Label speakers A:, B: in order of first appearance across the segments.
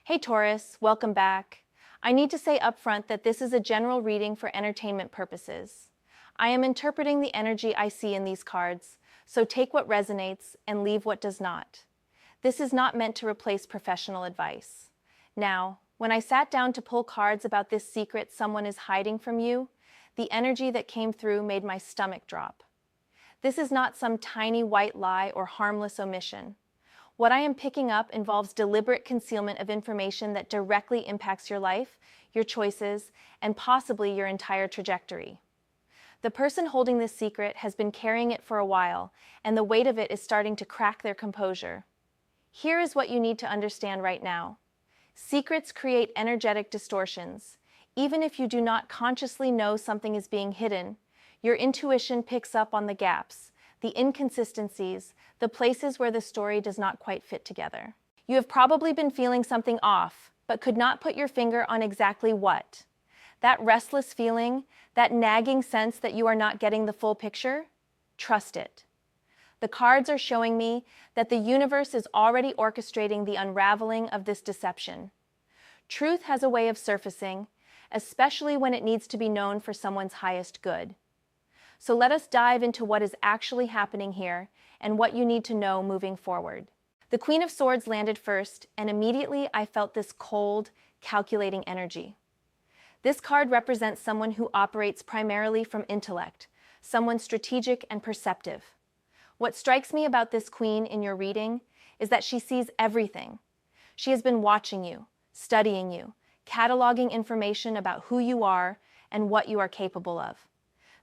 A: Hey Taurus, welcome back. I need to say upfront that this is a general reading for entertainment purposes. I am interpreting the energy I see in these cards, so take what resonates and leave what does not. This is not meant to replace professional advice. Now, when I sat down to pull cards about this secret someone is hiding from you, the energy that came through made my stomach drop. This is not some tiny white lie or harmless omission. What I am picking up involves deliberate concealment of information that directly impacts your life, your choices, and possibly your entire trajectory. The person holding this secret has been carrying it for a while, and the weight of it is starting to crack their composure. Here is what you need to understand right now. Secrets create energetic distortions. Even if you do not consciously know something is being hidden, your intuition picks up on the gaps, the inconsistencies, the places where the story does not quite fit together. You have probably been feeling something off, but could not put your finger on exactly what. That restless feeling, that nagging sense that you are not getting the full picture? Trust it. The cards are showing me that the universe is already orchestrating the unraveling of this deception. Truth has a way of surfacing, especially when it needs to be known for someone's highest good. So let us dive into what is actually happening here and what you need to know moving forward. The Queen of Swords landed first, and immediately I felt this cold, calculating energy. This card represents someone who operates primarily from intellect, someone strategic and perceptive. What strikes me about this queen in your reading is that she sees everything. She has been watching you, studying you, cataloging information about who you are and what you are capable of.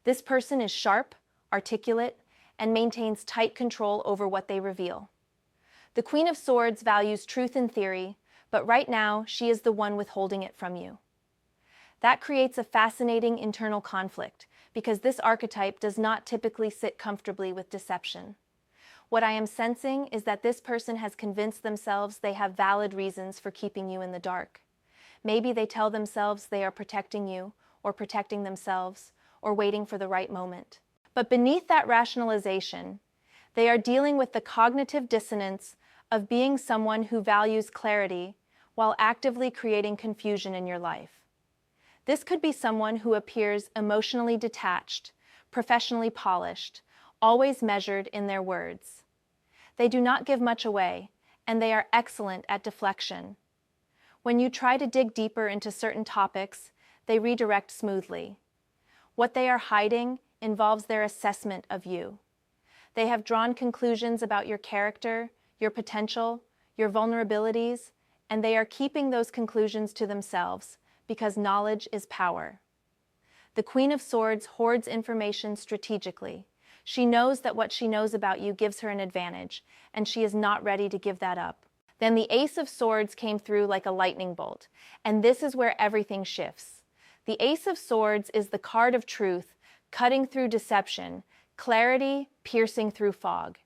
A: This person is sharp, articulate, and maintains tight control over what they reveal. The Queen of Swords values truth in theory, but right now she is the one withholding it from you. That creates a fascinating internal conflict, because this archetype does not typically sit comfortably with deception. What I am sensing is that this person has convinced themselves they have valid reasons for keeping you in the dark. Maybe they tell themselves they are protecting you, or protecting themselves, or waiting for the right moment. But beneath that rationalization, they are dealing with the cognitive dissonance of being someone who values clarity while actively creating confusion in your life. This could be someone who appears emotionally detached, professionally polished, always measured in their words. They do not give much away, and they are excellent at deflection. When you try to dig deeper into certain topics, they redirect smoothly. What they are hiding involves their assessment of you. They have drawn conclusions about your character, your potential, your vulnerabilities, and they are keeping those conclusions to themselves because knowledge is power. The Queen of Swords hoards information strategically. She knows that what she knows about you gives her an advantage, and she is not ready to give that up. Then the Ace of Swords came through like a lightning bolt, and this is where everything shifts. The Ace of Swords is the card of truth, cutting through deception, clarity piercing through fog.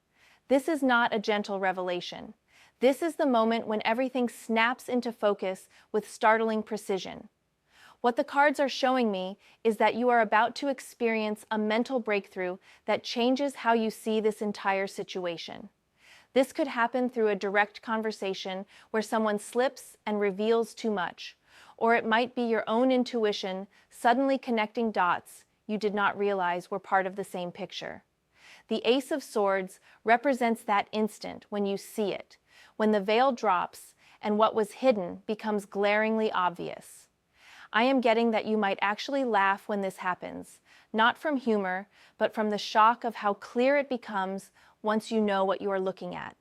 A: This is not a gentle revelation. This is the moment when everything snaps into focus with startling precision. What the cards are showing me is that you are about to experience a mental breakthrough that changes how you see this entire situation. This could happen through a direct conversation where someone slips and reveals too much, or it might be your own intuition suddenly connecting dots you did not realize were part of the same picture. The Ace of Swords represents that instant when you see it, when the veil drops and what was hidden becomes glaringly obvious. I am getting that you might actually laugh when this happens, not from humor, but from the shock of how clear it becomes once you know what you are looking at.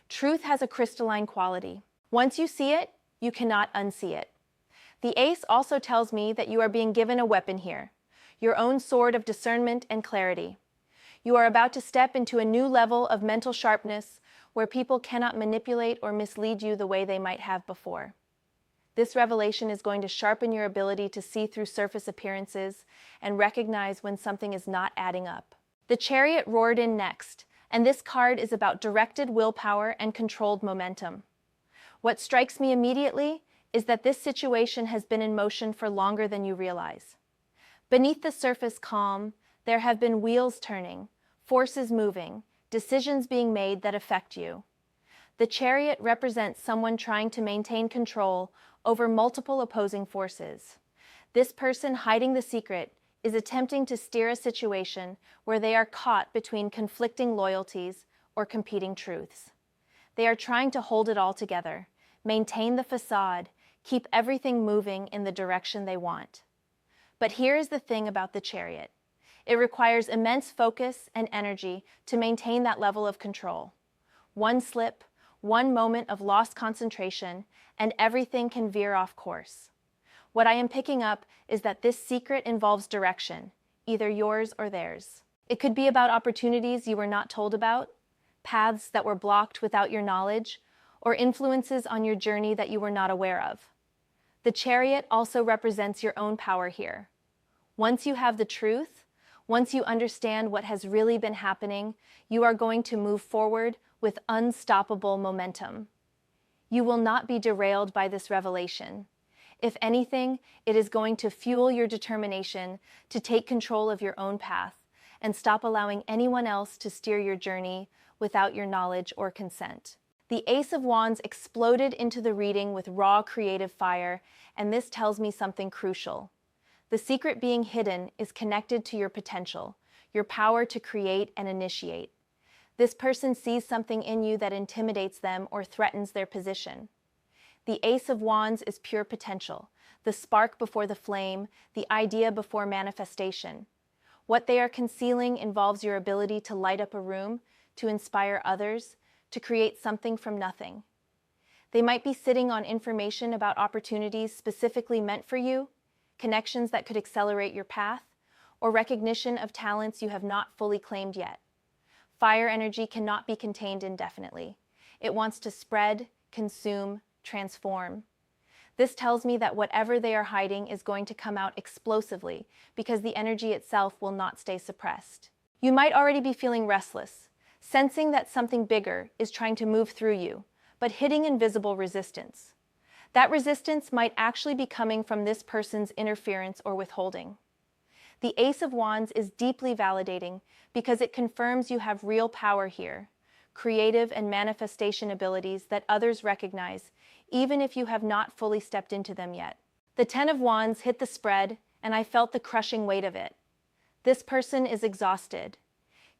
A: Truth has a crystalline quality. Once you see it, you cannot unsee it. The Ace also tells me that you are being given a weapon here, your own sword of discernment and clarity. You are about to step into a new level of mental sharpness where people cannot manipulate or mislead you the way they might have before. This revelation is going to sharpen your ability to see through surface appearances and recognize when something is not adding up. The Chariot roared in next, and this card is about directed willpower and controlled momentum. What strikes me immediately is that this situation has been in motion for longer than you realize. Beneath the surface calm, there have been wheels turning, forces moving, decisions being made that affect you. The Chariot represents someone trying to maintain control over multiple opposing forces. This person hiding the secret is attempting to steer a situation where they are caught between conflicting loyalties or competing truths. They are trying to hold it all together, maintain the facade, keep everything moving in the direction they want. But here is the thing about the Chariot. It requires immense focus and energy to maintain that level of control. One slip, one moment of lost concentration, and everything can veer off course. What I am picking up is that this secret involves direction, either yours or theirs. It could be about opportunities you were not told about, paths that were blocked without your knowledge, or influences on your journey that you were not aware of. The Chariot also represents your own power here. Once you have the truth, once you understand what has really been happening, you are going to move forward with unstoppable momentum. You will not be derailed by this revelation. If anything, it is going to fuel your determination to take control of your own path and stop allowing anyone else to steer your journey without your knowledge or consent. The Ace of Wands exploded into the reading with raw creative fire, and this tells me something crucial. The secret being hidden is connected to your potential, your power to create and initiate. This person sees something in you that intimidates them or threatens their position. The Ace of Wands is pure potential, the spark before the flame, the idea before manifestation. What they are concealing involves your ability to light up a room, to inspire others, to create something from nothing. They might be sitting on information about opportunities specifically meant for you, connections that could accelerate your path, or recognition of talents you have not fully claimed yet. Fire energy cannot be contained indefinitely. It wants to spread, consume, transform. This tells me that whatever they are hiding is going to come out explosively because the energy itself will not stay suppressed. You might already be feeling restless, sensing that something bigger is trying to move through you, but hitting invisible resistance. That resistance might actually be coming from this person's interference or withholding. The Ace of Wands is deeply validating because it confirms you have real power here, creative and manifestation abilities that others recognize, even if you have not fully stepped into them yet. The Ten of Wands hit the spread, and I felt the crushing weight of it. This person is exhausted.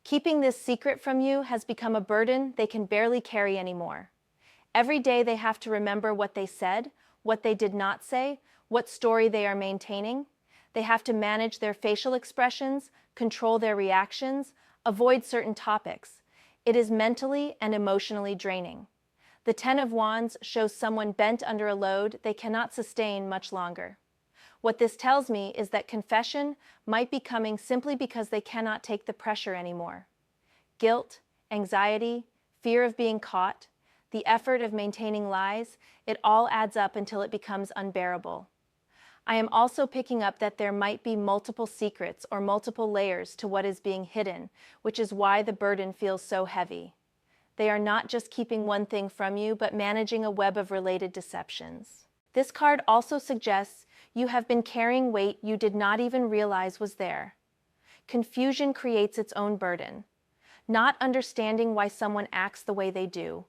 A: Keeping this secret from you has become a burden they can barely carry anymore. Every day they have to remember what they said, what they did not say, what story they are maintaining. They have to manage their facial expressions, control their reactions, avoid certain topics. It is mentally and emotionally draining. The Ten of Wands shows someone bent under a load they cannot sustain much longer. What this tells me is that confession might be coming simply because they cannot take the pressure anymore. Guilt, anxiety, fear of being caught, the effort of maintaining lies, it all adds up until it becomes unbearable. I am also picking up that there might be multiple secrets or multiple layers to what is being hidden, which is why the burden feels so heavy. They are not just keeping one thing from you, but managing a web of related deceptions. This card also suggests you have been carrying weight you did not even realize was there. Confusion creates its own burden. Not understanding why someone acts the way they do,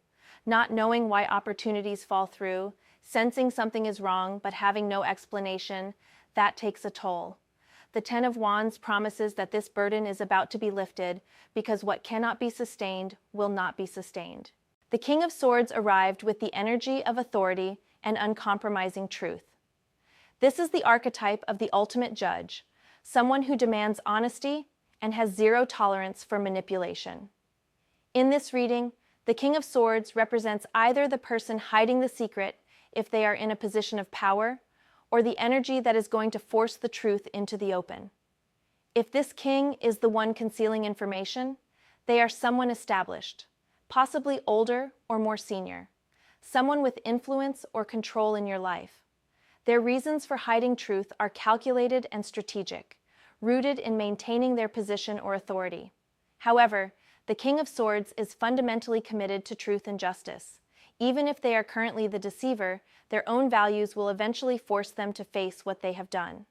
A: not knowing why opportunities fall through, sensing something is wrong but having no explanation, that takes a toll. The Ten of Wands promises that this burden is about to be lifted because what cannot be sustained will not be sustained. The King of Swords arrived with the energy of authority and uncompromising truth. This is the archetype of the ultimate judge, someone who demands honesty and has zero tolerance for manipulation. In this reading, the King of Swords represents either the person hiding the secret if they are in a position of power, or the energy that is going to force the truth into the open. If this king is the one concealing information, they are someone established, possibly older or more senior, someone with influence or control in your life. Their reasons for hiding truth are calculated and strategic, rooted in maintaining their position or authority. However, the King of Swords is fundamentally committed to truth and justice. Even if they are currently the deceiver, their own values will eventually force them to face what they have done.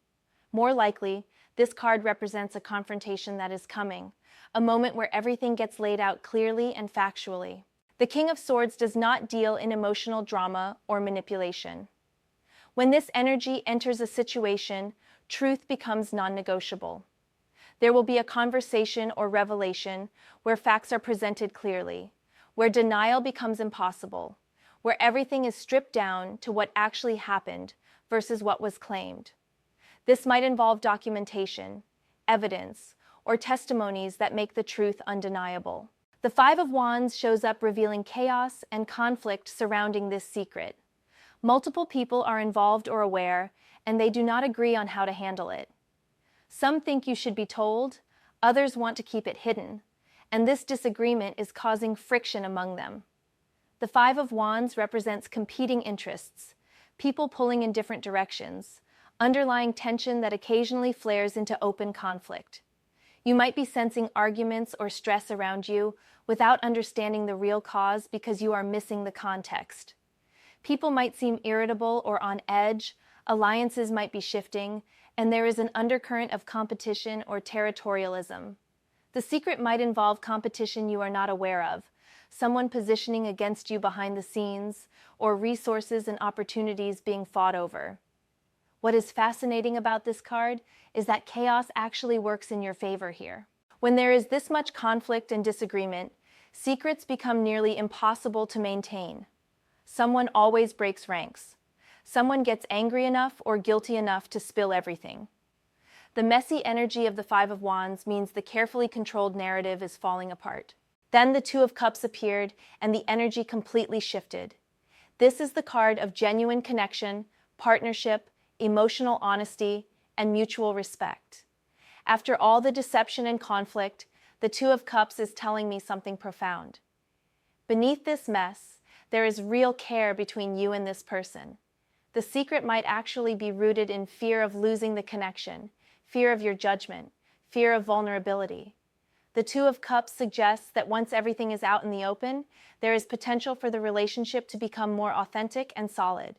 A: More likely, this card represents a confrontation that is coming, a moment where everything gets laid out clearly and factually. The King of Swords does not deal in emotional drama or manipulation. When this energy enters a situation, truth becomes non-negotiable. There will be a conversation or revelation where facts are presented clearly, where denial becomes impossible, where everything is stripped down to what actually happened versus what was claimed. This might involve documentation, evidence, or testimonies that make the truth undeniable. The Five of Wands shows up revealing chaos and conflict surrounding this secret. Multiple people are involved or aware, and they do not agree on how to handle it. Some think you should be told, others want to keep it hidden, and this disagreement is causing friction among them. The Five of Wands represents competing interests, people pulling in different directions, underlying tension that occasionally flares into open conflict. You might be sensing arguments or stress around you without understanding the real cause because you are missing the context. People might seem irritable or on edge, alliances might be shifting, and there is an undercurrent of competition or territorialism. The secret might involve competition you are not aware of, someone positioning against you behind the scenes, or resources and opportunities being fought over. What is fascinating about this card is that chaos actually works in your favor here. When there is this much conflict and disagreement, secrets become nearly impossible to maintain. Someone always breaks ranks. Someone gets angry enough or guilty enough to spill everything. The messy energy of the Five of Wands means the carefully controlled narrative is falling apart. Then the Two of Cups appeared and the energy completely shifted. This is the card of genuine connection, partnership, emotional honesty, and mutual respect. After all the deception and conflict, the Two of Cups is telling me something profound. Beneath this mess, there is real care between you and this person. The secret might actually be rooted in fear of losing the connection, fear of your judgment, fear of vulnerability. The Two of Cups suggests that once everything is out in the open, there is potential for the relationship to become more authentic and solid.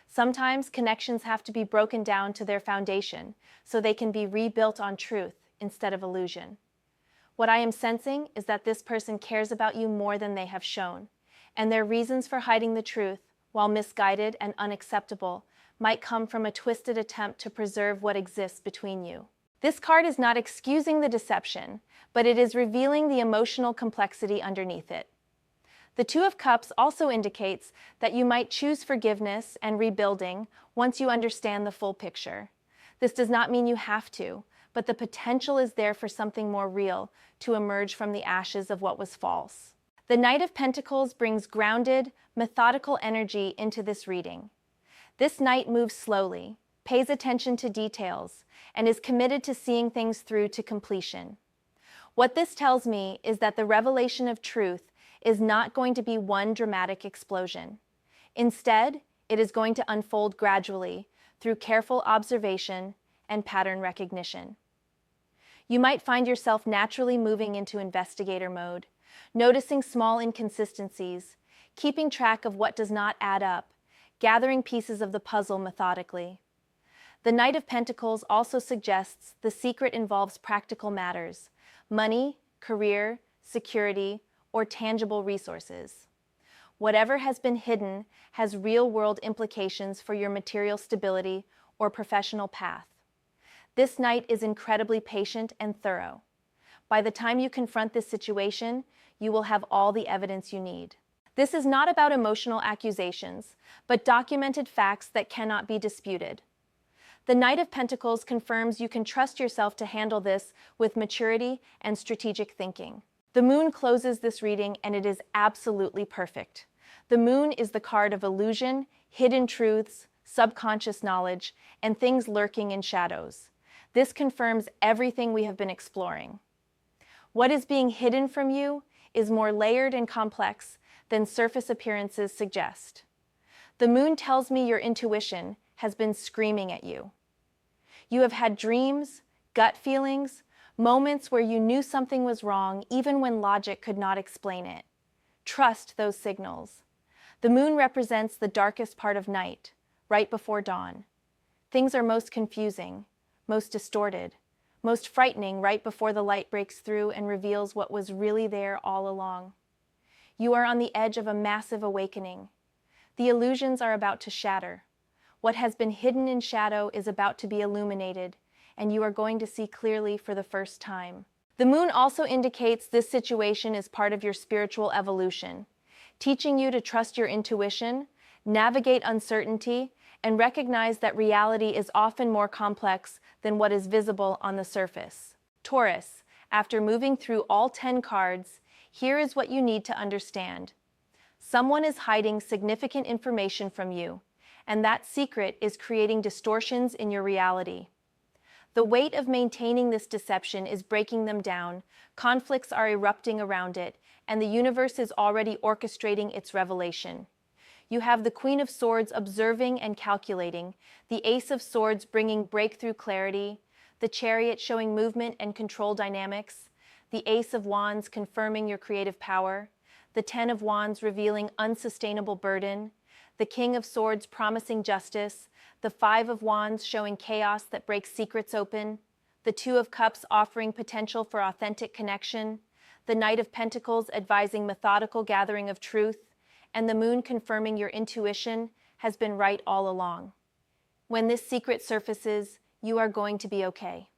A: Sometimes connections have to be broken down to their foundation so they can be rebuilt on truth instead of illusion. What I am sensing is that this person cares about you more than they have shown, and their reasons for hiding the truth, while misguided and unacceptable, might come from a twisted attempt to preserve what exists between you. This card is not excusing the deception, but it is revealing the emotional complexity underneath it. The Two of Cups also indicates that you might choose forgiveness and rebuilding once you understand the full picture. This does not mean you have to, but the potential is there for something more real to emerge from the ashes of what was false. The Knight of Pentacles brings grounded, methodical energy into this reading. This knight moves slowly, pays attention to details, and is committed to seeing things through to completion. What this tells me is that the revelation of truth is not going to be one dramatic explosion. Instead, it is going to unfold gradually through careful observation and pattern recognition. You might find yourself naturally moving into investigator mode, noticing small inconsistencies, keeping track of what does not add up, gathering pieces of the puzzle methodically. The Knight of Pentacles also suggests the secret involves practical matters: money, career, security, or tangible resources. Whatever has been hidden has real-world implications for your material stability or professional path. This knight is incredibly patient and thorough. By the time you confront this situation, you will have all the evidence you need. This is not about emotional accusations, but documented facts that cannot be disputed. The Knight of Pentacles confirms you can trust yourself to handle this with maturity and strategic thinking. The Moon closes this reading, and it is absolutely perfect. The Moon is the card of illusion, hidden truths, subconscious knowledge, and things lurking in shadows. This confirms everything we have been exploring. What is being hidden from you is more layered and complex than surface appearances suggest. The Moon tells me your intuition has been screaming at you. You have had dreams, gut feelings, moments where you knew something was wrong even when logic could not explain it. Trust those signals. The Moon represents the darkest part of night, right before dawn. Things are most confusing, most distorted, most frightening right before the light breaks through and reveals what was really there all along. You are on the edge of a massive awakening. The illusions are about to shatter. What has been hidden in shadow is about to be illuminated, and you are going to see clearly for the first time. The moon also indicates this situation is part of your spiritual evolution, teaching you to trust your intuition, navigate uncertainty, and recognize that reality is often more complex than what is visible on the surface. Taurus, after moving through all 10 cards, here is what you need to understand. Someone is hiding significant information from you, and that secret is creating distortions in your reality. The weight of maintaining this deception is breaking them down, conflicts are erupting around it, and the universe is already orchestrating its revelation. You have the Queen of Swords observing and calculating, the Ace of Swords bringing breakthrough clarity, the Chariot showing movement and control dynamics, the Ace of Wands confirming your creative power, the Ten of Wands revealing unsustainable burden, the King of Swords promising justice, the Five of Wands showing chaos that breaks secrets open, the Two of Cups offering potential for authentic connection, the Knight of Pentacles advising methodical gathering of truth, and the Moon confirming your intuition has been right all along. When this secret surfaces, you are going to be okay.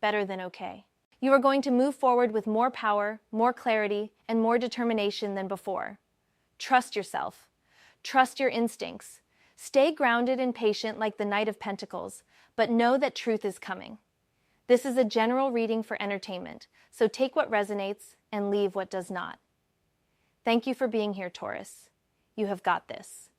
A: Better than okay. You are going to move forward with more power, more clarity, and more determination than before. Trust yourself. Trust your instincts. Stay grounded and patient like the Knight of Pentacles, but know that truth is coming. This is a general reading for entertainment, so take what resonates and leave what does not. Thank you for being here, Taurus. You have got this.